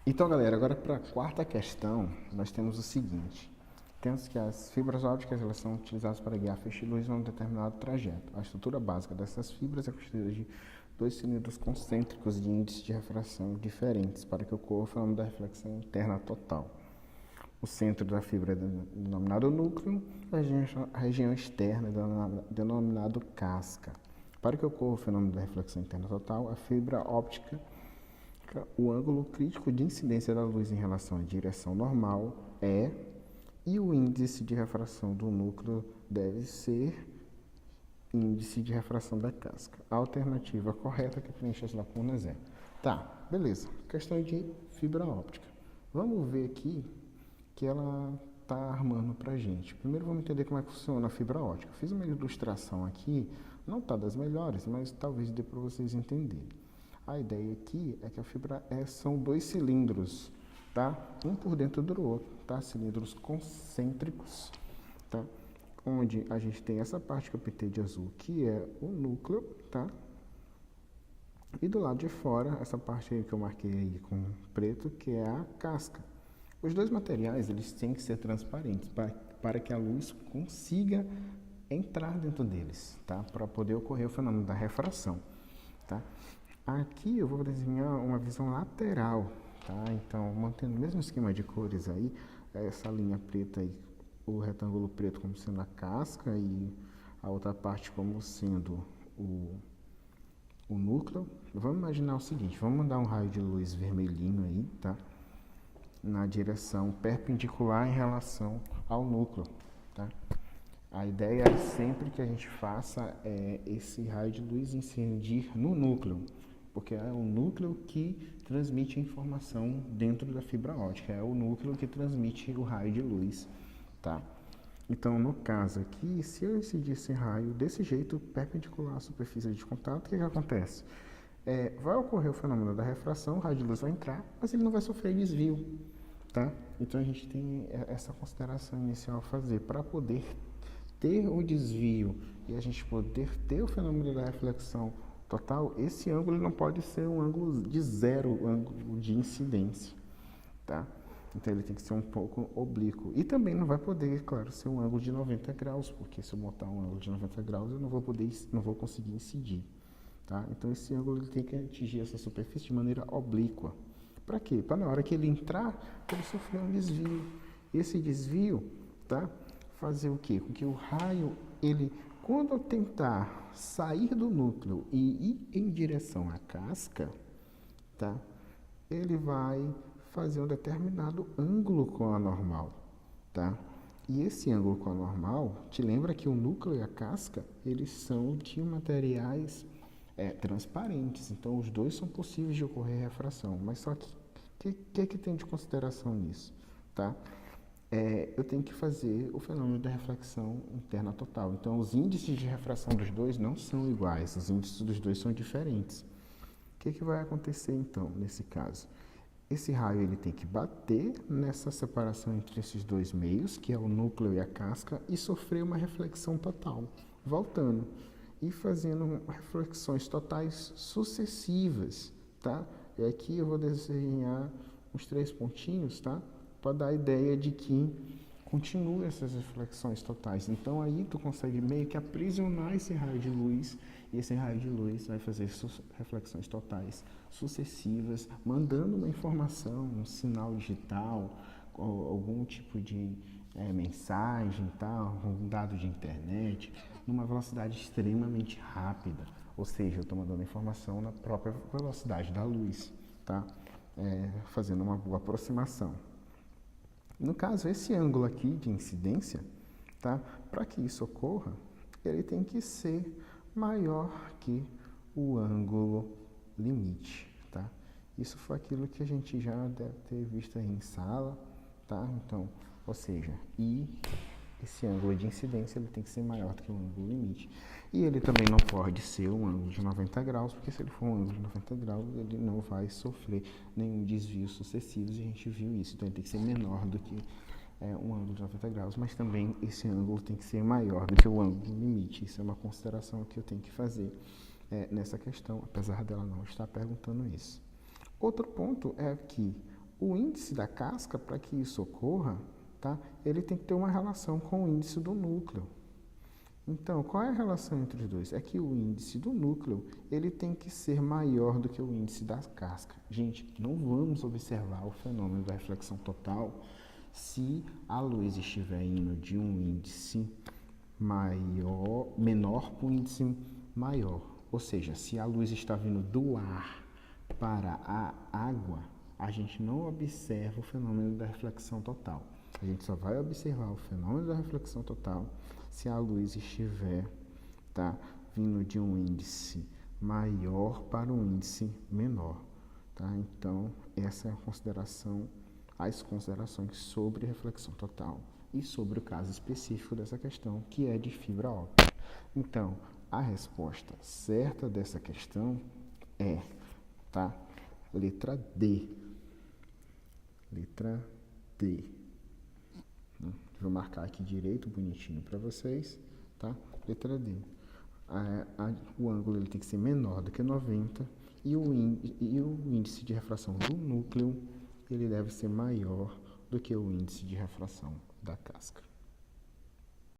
Então, galera, agora para a quarta questão, nós temos o seguinte. Temos que as fibras ópticas elas são utilizadas para guiar feixe de luz em um determinado trajeto. A estrutura básica dessas fibras é constituída de dois cilindros concêntricos de índice de refração diferentes para que ocorra o fenômeno da reflexão interna total. O centro da fibra é denominado núcleo, a região externa é denominado casca. Para que ocorra o fenômeno da reflexão interna total, a fibra óptica, o ângulo crítico de incidência da luz em relação à direção normal é, e o índice de refração do núcleo deve ser índice de refração da casca. A alternativa correta que preenche as lacunas é. Tá, beleza. Questão de fibra óptica. Vamos ver aqui que ela está armando para gente. Primeiro vamos entender como é que funciona a fibra óptica. Fiz uma ilustração aqui, não está das melhores, mas talvez dê para vocês entenderem. A ideia aqui é que a fibra são dois cilindros, tá? Um por dentro do outro, tá? Cilindros concêntricos, tá? Onde a gente tem essa parte que eu pintei de azul, que é o núcleo, tá? E do lado de fora, essa parte aí que eu marquei aí com preto, que é a casca. Os dois materiais, eles têm que ser transparentes para que a luz consiga entrar dentro deles, tá? Para poder ocorrer o fenômeno da refração, tá? Aqui eu vou desenhar uma visão lateral, tá? Então, mantendo o mesmo esquema de cores aí, essa linha preta aí, o retângulo preto como sendo a casca e a outra parte como sendo o núcleo. Vamos imaginar o seguinte, vamos mandar um raio de luz vermelhinho aí, tá? Na direção perpendicular em relação ao núcleo, tá? A ideia é sempre que a gente faça esse raio de luz incidir no núcleo, porque é o núcleo que transmite a informação dentro da fibra óptica, é o núcleo que transmite o raio de luz, tá? Então, no caso aqui, se eu incidir esse raio desse jeito, perpendicular à superfície de contato, o que acontece? Vai ocorrer o fenômeno da refração, o raio de luz vai entrar, mas ele não vai sofrer desvio, tá? Então, a gente tem essa consideração inicial a fazer para poder ter o desvio e a gente poder ter o fenômeno da reflexão total, esse ângulo não pode ser um ângulo de zero, ângulo de incidência, tá? Então ele tem que ser um pouco oblíquo. E também não vai poder, claro, ser um ângulo de 90 graus, porque se eu botar um ângulo de 90 graus eu não vou conseguir incidir, tá? Então esse ângulo ele tem que atingir essa superfície de maneira oblíqua. Para quê? Para na hora que ele entrar, ele sofrer um desvio. Esse desvio, tá? Fazer o quê? Com que o raio, ele, quando eu tentar sair do núcleo e ir em direção à casca, tá? Ele vai fazer um determinado ângulo com a normal, tá? E esse ângulo com a normal, te lembra que o núcleo e a casca, eles são de materiais transparentes, então os dois são possíveis de ocorrer refração, mas só que tem de consideração nisso, tá? Eu tenho que fazer o fenômeno da reflexão interna total. Então, os índices de refração dos dois não são iguais, os índices dos dois são diferentes. O que vai acontecer, então, nesse caso? Esse raio ele tem que bater nessa separação entre esses dois meios, que é o núcleo e a casca, e sofrer uma reflexão total, voltando e fazendo reflexões totais sucessivas, tá? E aqui eu vou desenhar uns 3 pontinhos, tá? Para dar a ideia de que continua essas reflexões totais. Então aí tu consegue meio que aprisionar esse raio de luz, e esse raio de luz vai fazer reflexões totais sucessivas, mandando uma informação, um sinal digital, algum tipo de mensagem, tal, um dado de internet, numa velocidade extremamente rápida. Ou seja, eu estou mandando informação na própria velocidade da luz, tá? Fazendo uma boa aproximação. No caso, esse ângulo aqui de incidência, tá? Para que isso ocorra, ele tem que ser maior que o ângulo limite, tá? Isso foi aquilo que a gente já deve ter visto aí em sala, tá? Então, ou seja, esse ângulo de incidência ele tem que ser maior do que o ângulo limite. E ele também não pode ser um ângulo de 90 graus, porque se ele for um ângulo de 90 graus, ele não vai sofrer nenhum desvio sucessivo, e a gente viu isso. Então, ele tem que ser menor do que um ângulo de 90 graus, mas também esse ângulo tem que ser maior do que o ângulo limite. Isso é uma consideração que eu tenho que fazer nessa questão, apesar dela não estar perguntando isso. Outro ponto é que O índice da casca, para que isso ocorra, tá? Ele tem que ter uma relação com o índice do núcleo. Então, qual é a relação entre os dois? É que o índice do núcleo, ele tem que ser maior do que o índice da casca. Gente, não vamos observar o fenômeno da reflexão total se a luz estiver indo de um índice menor para um índice maior. Ou seja, se a luz está vindo do ar para a água, a gente não observa o fenômeno da reflexão total. A gente só vai observar o fenômeno da reflexão total se a luz estiver vindo de um índice maior para um índice menor. Tá? Então, essa é as considerações sobre reflexão total e sobre o caso específico dessa questão, que é de fibra óptica. Então, a resposta certa dessa questão é, letra D. Letra D. Vou marcar aqui direito, bonitinho para vocês, tá? Letra D. O ângulo ele tem que ser menor do que 90 e o índice de refração do núcleo ele deve ser maior do que o índice de refração da casca.